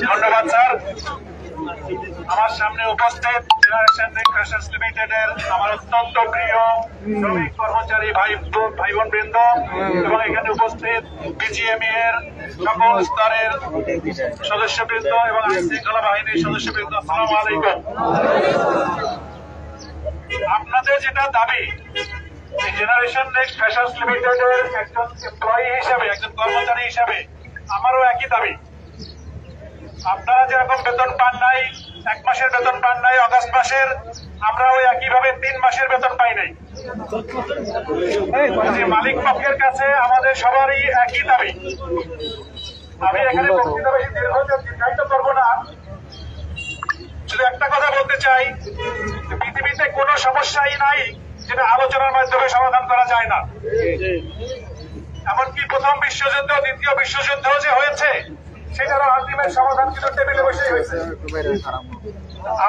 ধন্যবাদ স্যার। আমার সামনে উপস্থিত জেনারেশন নেক্সট ফ্যাশনস লিমিটেডের আমার অত্যন্ত প্রিয় শ্রমিক কর্মচারী ভাই বোন বৃন্দ এবং এখানে উপস্থিত বিজিএমই এর সকল স্তরের সদস্যবৃন্দ এবং আইন শৃঙ্খলা বাহিনীর সদস্যবৃন্দ, আসসালামু আলাইকুম। আপনাদের যেটা দাবি, জেনারেশন নেক্সট ফ্যাশনস লিমিটেডের একজন এমপ্লয়ি হিসাবে, একজন কর্মচারী হিসাবে আমারও একই দাবি। আপনারা যেরকম বেতন পান নাই, 1 মাসের বেতন পান নাই অগাস্ট মাসের, আমরাও একইভাবে 3 মাসের বেতন পাই নাই। মালিক পক্ষের কাছে আমাদের সবারই একই দাবি। আমি এখানে বক্তৃতা বেশি দীর্ঘায়িত করবো না, শুধু একটা কথা বলতে চাই, পৃথিবীতে কোনো সমস্যাই নাই যেটা আলোচনার মাধ্যমে সমাধান করা যায় না। এমনকি প্রথম বিশ্বযুদ্ধ, দ্বিতীয় বিশ্বযুদ্ধ যে হয়েছে সেটারও আলটিমেট সমাধান কিন্তু টেবিলে বসেই হয়েছে।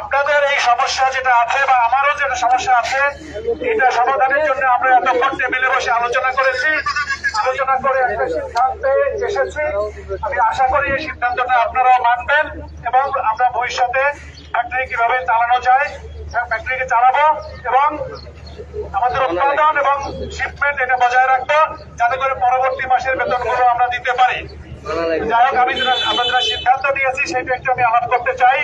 আপনাদের এই সমস্যা যেটা আছে বা আমারও যেটা সমস্যা আছে, এটা সমাধানের জন্য আমরা এতক্ষণ টেবিলে বসে আলোচনা করেছি, আলোচনা করে একটা সিদ্ধান্তে এসেছি। আমি আশা করি এই সিদ্ধান্তটা আপনারাও মানবেন এবং আমরা ভবিষ্যতে ফ্যাক্টরি কিভাবে চালানো যায়, ফ্যাক্টরিকে চালাবো এবং আমাদের উৎপাদন এবং শিপমেন্ট এটা বজায় রাখবো, যাতে করে পরবর্তী মাসের বেতনগুলো আমরা দিতে পারি। যাই হোক, আমরা যেটা সিদ্ধান্ত নিয়েছি সেটা একটু আমি আলাপ করতে চাই।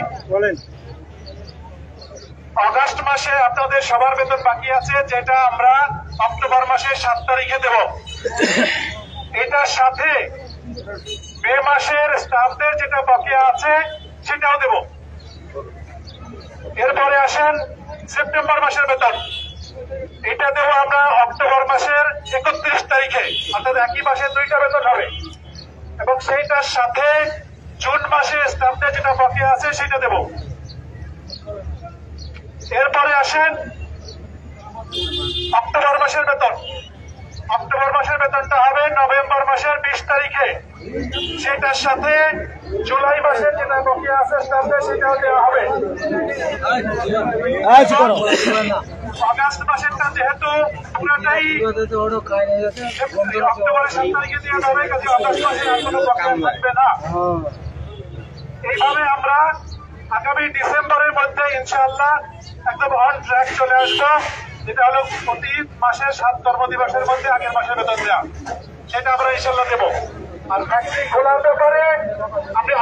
অগাস্ট মাসে আপনাদের সবার বেতন বাকি আছে, যেটা আমরা অক্টোবর মাসের 7 তারিখে দেব। এটার সাথে মে মাসের স্টাফদের যেটা বকেয়া আছে সেটাও দেব। এরপরে আসেন সেপ্টেম্বর মাসের বেতন, এটা দেবো আমরা অক্টোবর মাসের 31 তারিখে, অর্থাৎ একই মাসে 2টা বেতন হবে এবং সেইটার সাথে জুন মাসে স্টাফদের যেটা বকেয়া আছে সেটা দেব। এরপরে আসেন অক্টোবর মাসের বেতন, অক্টোবর মাসের বেতনটা হবে নভেম্বর মাসের 20 তারিখে, সেটার সাথে জুলাই মাসের যেটা বকেয়া আছে স্টাফদের সেটাও দেওয়া হবে। অগাস্ট মাসেরটা যেহেতু পুরোটাই অক্টোবরের 7 তারিখে দেওয়া হবে, কাজে অগাস্ট মাসের আর কোনো বকেয়া থাকবে না। এইভাবে আমরা আগামী ডিসেম্বরের মধ্যে ইনশাআল্লাহ একদম অন ট্র্যাক চলে আসবো, যেটা হলো প্রতি মাসের 7 কর্মদিবসের মধ্যে আগের মাসের বেতন দেওয়া, সেটা আমরা ইনশাআল্লাহ দেবো। আর ফ্যাক্টরি খোলার ব্যাপারে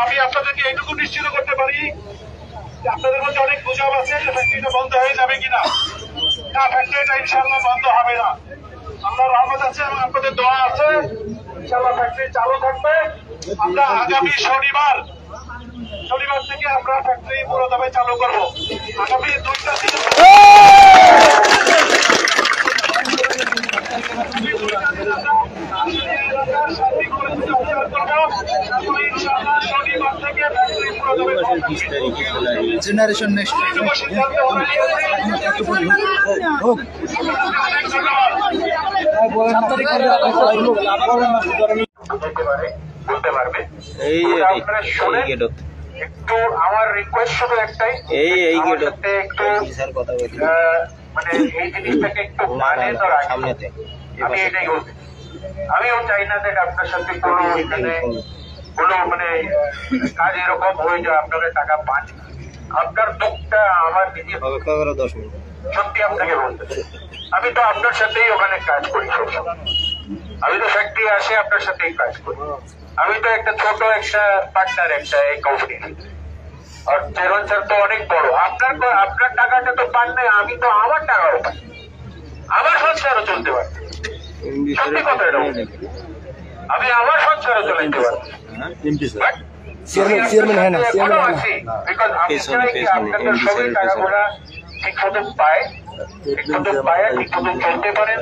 আমি আপনাদেরকে এইটুকু নিশ্চিত করতে পারি যে আপনাদের মধ্যে অনেক গুজব আছে যে ফ্যাক্টরিটা বন্ধ হয়ে যাবে কিনা। না, ফ্যাক্টরিটা ইনশাআল্লাহ বন্ধ হবে না। আল্লাহর রহমত আছে এবং আপনাদের দোয়া আছে, ইনশাআল্লাহ ফ্যাক্টরি চালু থাকবে। আমরা আগামী শনিবার থেকে আমরা ফ্যাক্টরি পুরোদমে চালু করব। আগামী 2টা দিন জেনারেশন নেক্সট বলতে পারবে। একটু আমার রিকোয়েস্ট শুধু একটাই, একটু মানে এই জিনিসটাকে একটু মানে তো রাখি। আমি এটাই বলছি, আমিও চাই না যে আপনার সাথে কোনো এখানে কোনো মানে কাজ এরকম হয়ে যায় আপনাকে টাকা পান। আপনার দুঃখটা আমার নিজে সত্যি আপনাকে বলতে, আমি তো আপনার সাথেই ওখানে কাজ করি, আমি তো ফ্যাক্টরি আসে আপনার সাথেই কাজ করি। আমি তো একটা ছোট একটা পার্টনার একটা এই কোম্পানি, আর চেরন স্যার তো অনেক বড়। আপনার টাকাটা তো পান নাই, আমি তো আমার টাকাও পাই, আমার সংসারও চলতে পারি। সত্যি কথা এটা, আমি আমার সংসারও চলাইতে পারি। আপনাদের সবাই টাকাগুলা ঠিক মতো পায়, ঠিক মতো পায়, ঠিক মতো চলতে পারেন।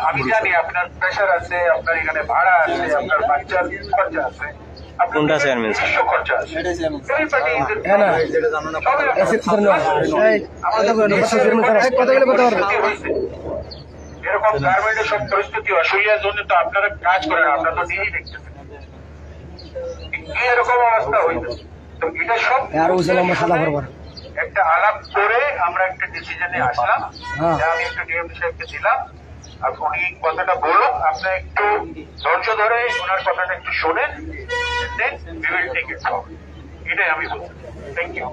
আমি জানি আপনার প্রেশার আছে, আপনার এখানে ভাড়া আছে, আপনার বাচ্চার খরচা আছে, এরকম গার্মেন্টের সব পরিস্থিতি অসুবিধার জন্য তো আপনারা কাজ করেন, আপনারা তো নিজেই দেখতেছেন এরকম অবস্থা হইতে। তো এটা সব একটা আলাপ করে আমরা একটা ডিসিশনে আসলাম, আমি একটা ডিএম সাহেবকে দিলাম, আর উনি কথাটা বললো, আপনার একটু ধৈর্য ধরে ওনার কথাটা একটু শোনেন, then we will take it forward. এটাই আমি বলছি। Thank you.